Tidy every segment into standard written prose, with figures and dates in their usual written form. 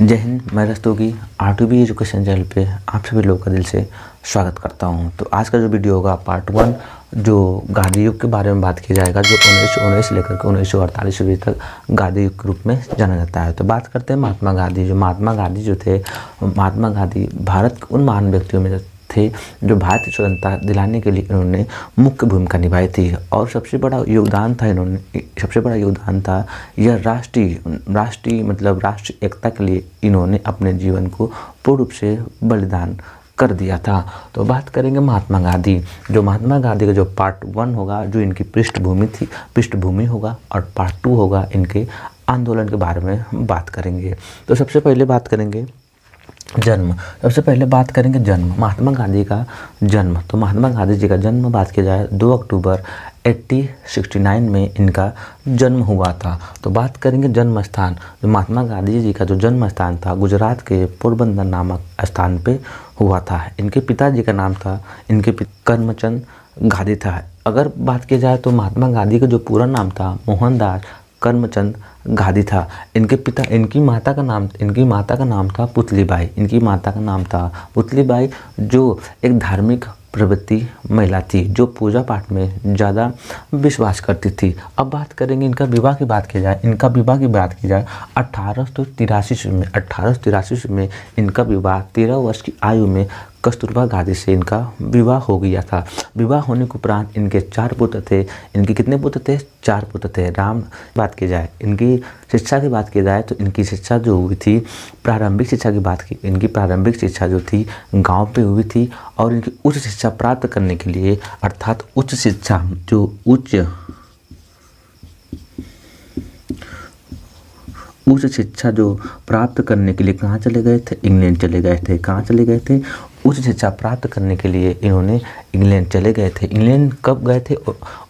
जय हिंद। मैं Rastogi R2B education channel पे आप सभी लोगों का दिल से स्वागत करता हूं। तो आज का जो वीडियो होगा पार्ट 1, जो गांधी युग के बारे में बात किया जाएगा, जो 1919 से लेकर के 1948 ईस्वी तक गांधी युग के रूप में जाना जाता है। तो बात करते हैं महात्मा गांधी। महात्मा गांधी भारत के उन महान व्यक्तियों में थे जो भारतीय स्वतंत्रता दिलाने के लिए इन्होंने मुख्य भूमिका निभाई थी। और सबसे बड़ा योगदान था यह राष्ट्रीय एकता के लिए इन्होंने अपने जीवन को पूर्ण रूप से बलिदान कर दिया था। तो बात करेंगे महात्मा गांधी। जो महात्मा गांधी का जो पार्ट 1 होगा, जो इनकी पृष्ठभूमि होगा, और पार्ट 2 होगा इनके आंदोलन के बारे में बात करेंगे। तो सबसे पहले बात करेंगे जन्म। महात्मा गांधी का जन्म। तो महात्मा गांधी जी का जन्म बात किया जाए 2 अक्टूबर 1869 में इनका जन्म हुआ था। तो बात करेंगे जन्म स्थान। जो महात्मा गांधी जी का जो जन्म स्थान था गुजरात के पोरबंदर नामक स्थान पे हुआ था। इनके पिताजी का नाम था करमचंद गांधी था। अगर बात की जाए तो महात्मा गांधी का जो पूरा नाम था मोहनदास करमचंद गांधी था। इनकी माता का नाम था पुतली बाई, जो एक धार्मिक प्रवृत्ति महिला थी, जो पूजा पाठ में ज़्यादा विश्वास करती थी। अब बात करेंगे इनका विवाह की बात की जाए 1883 में इनका विवाह 13 वर्ष की आयु में कस्तूरबा गांधी से इनका विवाह हो गया था। विवाह होने के उपरांत इनके 4 पुत्र थे। इनके कितने पुत्र थे? 4 पुत्र थे। इनकी शिक्षा की बात की जाए तो इनकी शिक्षा जो हुई थी, प्रारंभिक शिक्षा जो थी गांव पे हुई थी। और इनकी उच्च शिक्षा प्राप्त करने के लिए, अर्थात उच्च शिक्षा जो प्राप्त करने के लिए कहाँ चले गए थे? इंग्लैंड चले गए थे। कहाँ चले गए थे? उच्च शिक्षा प्राप्त करने के लिए इन्होंने इंग्लैंड चले गए थे। इंग्लैंड कब गए थे?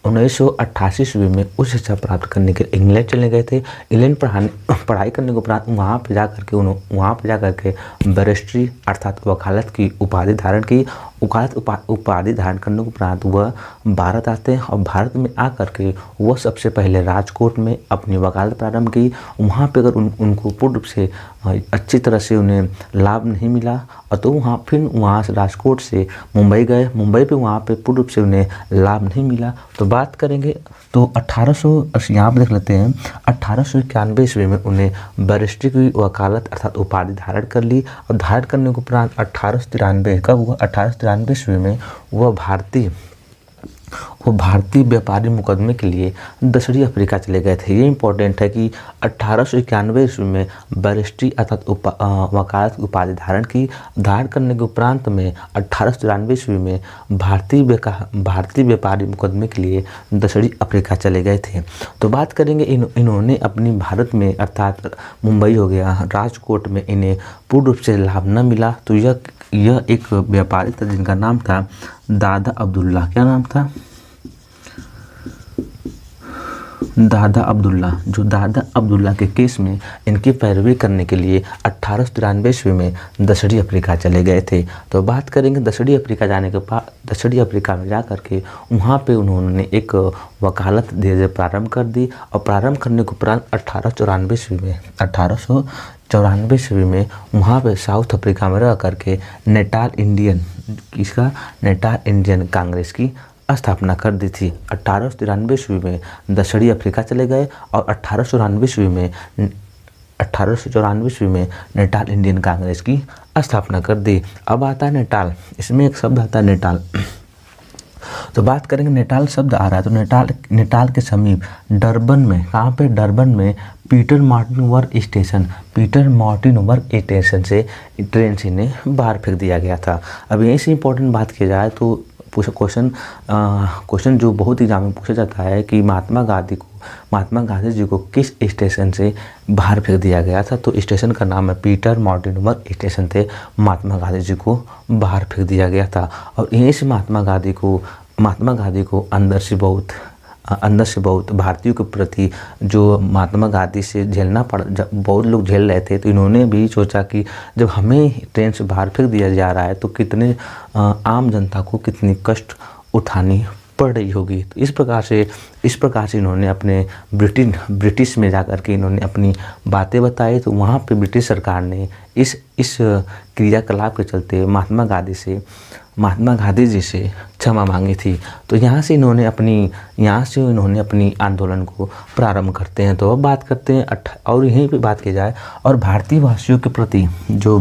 1988 ईस्वी में उच्च शिक्षा प्राप्त करने के लिए इंग्लैंड चले गए थे। इंग्लैंड पढ़ाई करने के उपरांत वहाँ पर जा करके बैरिस्ट्री अर्थात वकालत की उपाधि धारण की। उपाधि धारण करने के उपरांत वह भारत आते हैं और भारत में आकर के वह सबसे पहले राजकोट में अपनी वकालत प्रारंभ की। वहाँ पे अगर उनको पूर्ण रूप से अच्छी तरह से उन्हें लाभ नहीं मिला और तो वहाँ से राजकोट से मुंबई गए। मुंबई पे वहाँ पे पूर्ण रूप से उन्हें लाभ नहीं मिला। तो बात करेंगे तो 1891 ईस्वी में उन्हें बैरिस्ट्री की वकालत अर्थात उपाधि धारण कर ली। और धारण करने के उपरांत 1893 ईस्वी में वह भारतीय व्यापारी मुकदमे के लिए दक्षिणी अफ्रीका चले गए थे। ये इंपॉर्टेंट है कि 1891 ईस्वी में बैरिस्ट्री अर्थात वकालत उपाधि धारण करने के उपरांत में 1893 ईस्वी में भारतीय व्यापारी मुकदमे के लिए दक्षिणी अफ्रीका चले गए थे। तो बात करेंगे इन्होंने अपनी भारत में अर्थात मुंबई हो गया, राजकोट में इन्हें पूर्ण रूप से लाभ न मिला। तो यह एक व्यापारी था जिनका नाम था दादा अब्दुल्ला। क्या नाम था? दादा अब्दुल्ला के केस में इनकी पैरवी करने के लिए 1893 ईस्वी में दक्षिणी अफ्रीका चले गए थे। तो बात करेंगे दक्षिणी अफ्रीका जाने के बाद दक्षिणी अफ्रीका में जा कर के वहाँ पे उन्होंने एक वकालत धीरे प्रारंभ कर दी। और प्रारंभ करने के उपरांत 1894 ईस्वी में वहाँ पे साउथ अफ्रीका में रह करके नेटाल इंडियन कांग्रेस की स्थापना कर दी थी। 1893 ईस्वी में दक्षिणी अफ्रीका चले गए और 1894 ईस्वी में नेटाल इंडियन कांग्रेस की स्थापना कर दी। अब आता है नेटाल। इसमें एक शब्द आता है नेटाल। तो बात करेंगे नेटाल शब्द आ रहा है तो नेटाल के समीप डरबन में, कहाँ पे? डरबन में पीटर मार्टिन वर्क स्टेशन से ट्रेन से इन्हें बाहर फेंक दिया गया था। अब यहीं से इंपॉर्टेंट बात की जाए तो क्वेश्चन जो बहुत एग्जाम में पूछा जाता है कि महात्मा गांधी जी को किस स्टेशन से बाहर फेंक दिया गया था? तो स्टेशन का नाम है पीटर मार्टिन वर्क स्टेशन थे। महात्मा गांधी जी को बाहर फेंक दिया गया था। और यहीं से महात्मा गांधी को अंदर से बहुत भारतीयों के प्रति जो महात्मा गांधी से झेलना पड़ा, बहुत लोग झेल रहे थे। तो इन्होंने भी सोचा कि जब हमें ट्रेन से बाहर फेंक दिया जा रहा है तो कितने आम जनता को कितनी कष्ट उठानी पड़ रही होगी। तो इस प्रकार से इन्होंने अपने ब्रिटिश में जाकर के इन्होंने अपनी बातें बताई। तो वहाँ पे ब्रिटिश सरकार ने इस क्रियाकलाप के चलते महात्मा गांधी जी से क्षमा मांगी थी। तो यहाँ से इन्होंने अपनी आंदोलन को प्रारंभ करते हैं। तो अब बात करते हैं और यहीं पे बात की जाए और भारतीय वासियों के प्रति जो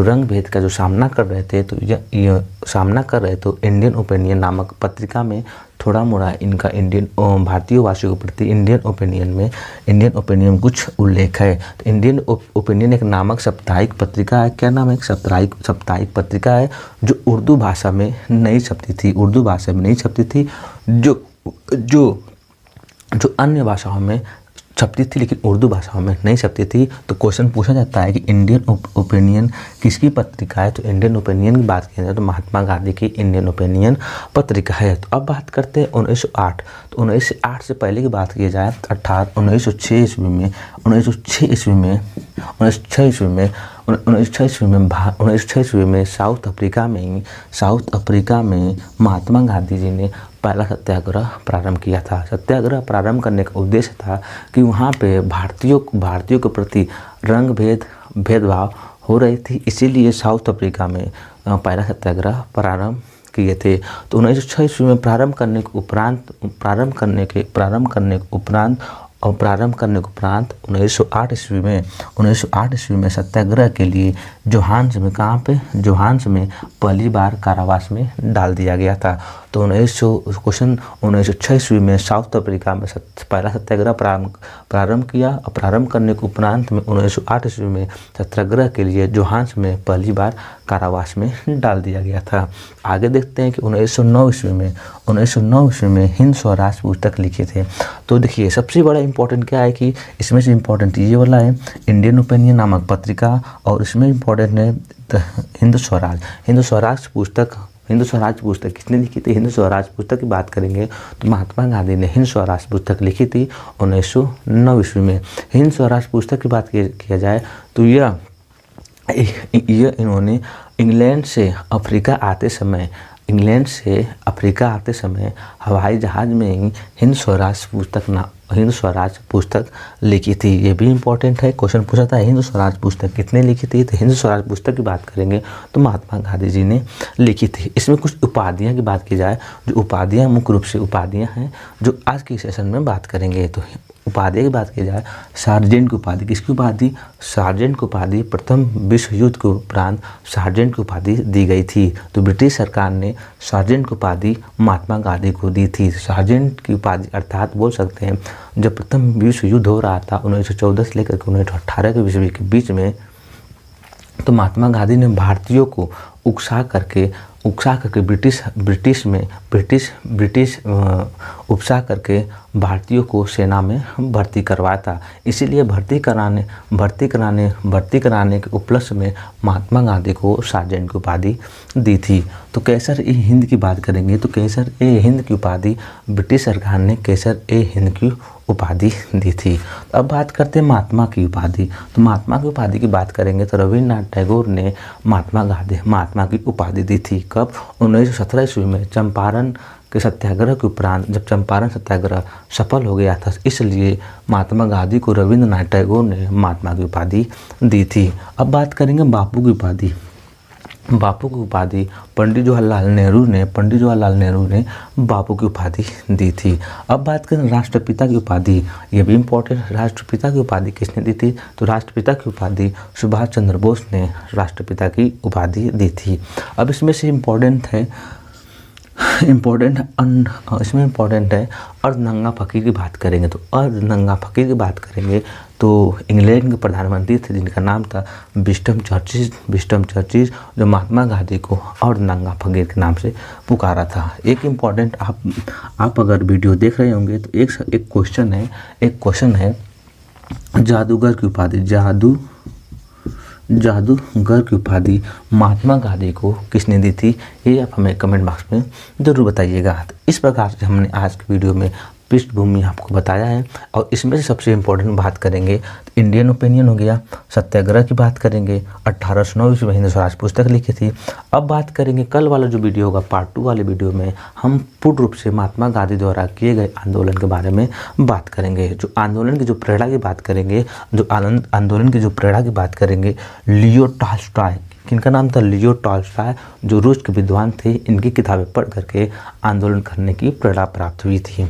रंग भेद का जो सामना कर रहे थे, तो तो इंडियन ओपिनियन नामक पत्रिका में थोड़ा मोड़ा इनका भारतीय वासियों के प्रति इंडियन ओपिनियन कुछ उल्लेख है। तो इंडियन ओपिनियन एक नामक साप्ताहिक पत्रिका है। क्या नाम है? साप्ताहिक पत्रिका है जो उर्दू भाषा में नहीं छपती थी, जो अन्य भाषाओं में छपती थी लेकिन उर्दू भाषाओं में नहीं छपती थी। तो क्वेश्चन पूछा जाता है कि इंडियन ओपिनियन किसकी पत्रिका है? तो इंडियन ओपिनियन की बात की जाए तो महात्मा गांधी की इंडियन ओपिनियन पत्रिका है। तो अब बात करते हैं 1908। तो 1908 से पहले की बात की जाए 1906 ईस्वी में साउथ अफ्रीका में महात्मा गांधी जी ने पहला सत्याग्रह प्रारंभ किया था। सत्याग्रह प्रारंभ करने का उद्देश्य था कि वहाँ पे भारतीयों के प्रति भेदभाव हो रही थी, इसीलिए साउथ अफ्रीका में पहला सत्याग्रह प्रारंभ किए थे। तो 1906 ईस्वी में प्रारंभ करने के उपरांत 1908 ईस्वी में सत्याग्रह के लिए जोहान्स में पहली बार कारावास में डाल दिया गया था। तो 1906 ईस्वी में साउथ अफ्रीका में पहला सत्याग्रह प्रारंभ किया। प्रारंभ करने के उपरांत में 1908 ईस्वी में सत्याग्रह के लिए जोहान्स में पहली बार कारावास में डाल दिया गया था। आगे देखते हैं कि 1909 ईस्वी में हिंद स्वराज पुस्तक लिखे थे। तो देखिए सबसे बड़ा इम्पोर्टेंट क्या है कि इसमें से इम्पोर्टेंट ये वाला है इंडियन ओपिनियन नामक पत्रिका, और इसमें इम्पोर्टेंट है हिंद स्वराज पुस्तक किसने लिखी थी? हिंद स्वराज पुस्तक की बात करेंगे तो महात्मा गांधी ने हिंद स्वराज पुस्तक लिखी थी 1909 ईस्वी में। हिंद स्वराज पुस्तक की बात किया जाए तो यह इन्होंने इंग्लैंड से अफ्रीका आते समय हवाई जहाज़ में ही हिंद स्वराज पुस्तक लिखी थी। ये भी इम्पोर्टेंट है, क्वेश्चन पूछा था हिंद स्वराज पुस्तक कितने लिखी थी? तो हिंद स्वराज पुस्तक की बात करेंगे तो महात्मा गांधी जी ने लिखी थी। इसमें कुछ उपाधियां की बात की जाए, जो उपाधियां मुख्य रूप से उपाधियां हैं जो आज के सेशन में बात करेंगे। तो उपाधि की बात की जाए, सार्जेंट की उपाधि, किसकी उपाधि? सार्जेंट की उपाधि प्रथम विश्व युद्ध के उपरांत सार्जेंट की उपाधि दी गई थी। तो ब्रिटिश सरकार ने सार्जेंट की उपाधि महात्मा गांधी को दी थी। सार्जेंट की उपाधि अर्थात बोल सकते हैं जब प्रथम विश्व युद्ध हो रहा था 1914 से लेकर के 1918 के ईस्वी के बीच में, तो महात्मा गांधी ने भारतीयों को उकसा करके भारतीयों को सेना में भर्ती करवाया था। इसीलिए भर्ती कराने के उपलक्ष्य में महात्मा गांधी को सार्जेंट की उपाधि दी थी। तो कैसर ए हिंद की बात करेंगे तो कैसर ए हिंद की उपाधि ब्रिटिश सरकार ने कैसर ए हिंद की उपाधि दी थी। अब बात करते हैं महात्मा की उपाधि। तो महात्मा की उपाधि की बात करेंगे तो रविन्द्रनाथ टैगोर ने महात्मा की उपाधि दी थी। कब? 1917 ईस्वी में चंपारण के सत्याग्रह के उपरांत, जब चंपारण सत्याग्रह सफल हो गया था, इसलिए महात्मा गांधी को रविन्द्रनाथ टैगोर ने महात्मा की उपाधि दी थी। अब बात करेंगे बापू की उपाधि। पंडित जवाहरलाल नेहरू ने बापू की उपाधि दी थी। अब बात करें राष्ट्रपिता की उपाधि, ये भी इम्पोर्टेंट। राष्ट्रपिता की उपाधि किसने दी थी? तो राष्ट्रपिता की उपाधि सुभाष चंद्र बोस ने राष्ट्रपिता की उपाधि दी थी। अब इसमें से इम्पोर्टेंट है अर्धनंगा फकीर की बात करेंगे। तो अर्धनंगा फकीर की बात करेंगे तो इंग्लैंड के प्रधानमंत्री थे जिनका नाम था विस्टम चर्चिल, जो महात्मा गांधी को अर्धनंगा फकीर के नाम से पुकारा था। एक इम्पॉर्टेंट, आप अगर वीडियो देख रहे होंगे तो एक क्वेश्चन है जादूगर की उपाधि, जादूगर की उपाधि महात्मा गांधी को किसने दी थी? ये आप हमें कमेंट बॉक्स में ज़रूर बताइएगा। तो इस प्रकार से हमने आज की वीडियो में पृष्ठभूमि आपको बताया है। और इसमें से सबसे इम्पोर्टेंट बात करेंगे तो इंडियन ओपिनियन हो गया, सत्याग्रह की बात करेंगे, 1809 ईस्वी में हिंद स्वराज पुस्तक लिखी थी। अब बात करेंगे कल वाला जो वीडियो होगा पार्ट 2 वाले वीडियो में हम पूर्ण रूप से महात्मा गांधी द्वारा किए गए आंदोलन के बारे में बात करेंगे। जो आंदोलन की जो प्रेरणा की बात करेंगे, जो आंदोलन की जो प्रेरणा की बात करेंगे, लियो टॉल्स्टॉय, किनका नाम था? लियो टॉल्स्टॉय, जो रूस के विद्वान थे, इनकी किताबें पढ़ करके आंदोलन करने की प्रेरणा प्राप्त हुई थी।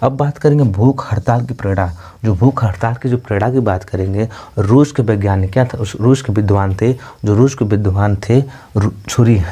अब बात करेंगे भूख हड़ताल की प्रेरणा। जो भूख हड़ताल की जो प्रेरणा की बात करेंगे, रूस के वैज्ञानिक क्या था, उस रूस के विद्वान थे, जो रूस के विद्वान थे,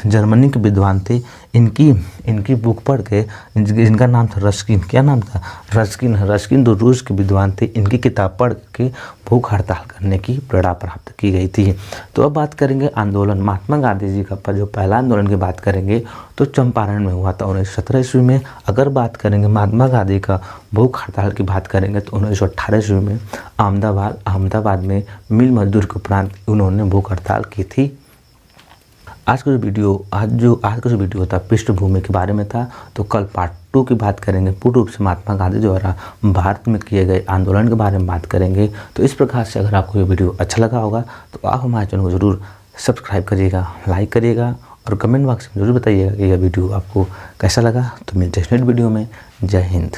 जर्मनी के विद्वान थे, इनकी बुक पढ़ के, इनका नाम था रस्किन। क्या नाम था? रस्किन जो रूस के विद्वान थे, इनकी किताब पढ़ के भूख हड़ताल करने की प्रेरणा प्राप्त की गई थी। तो अब बात करेंगे आंदोलन, महात्मा गांधी जी का जो पहला आंदोलन की बात करेंगे तो चंपारण में हुआ था 1917 ईस्वी में। अगर बात करेंगे महात्मा गांधी का भूख हड़ताल की बात करेंगे तो 1918 ईस्वी में अहमदाबाद में मिल मजदूर के उपरांत उन्होंने भूख हड़ताल की थी। आज का जो वीडियो था पृष्ठभूमि के बारे में था। तो कल पार्ट 2 की बात करेंगे, पूर्ण रूप से महात्मा गांधी द्वारा भारत में किए गए आंदोलन के बारे में बात करेंगे। तो इस प्रकार से अगर आपको ये वीडियो अच्छा लगा होगा तो आप हमारे चैनल को ज़रूर सब्सक्राइब करिएगा, लाइक करिएगा और कमेंट बॉक्स में ज़रूर बताइएगा कि यह वीडियो आपको कैसा लगा। तो मिलते हैं नेक्स्ट वीडियो में। जय हिंद।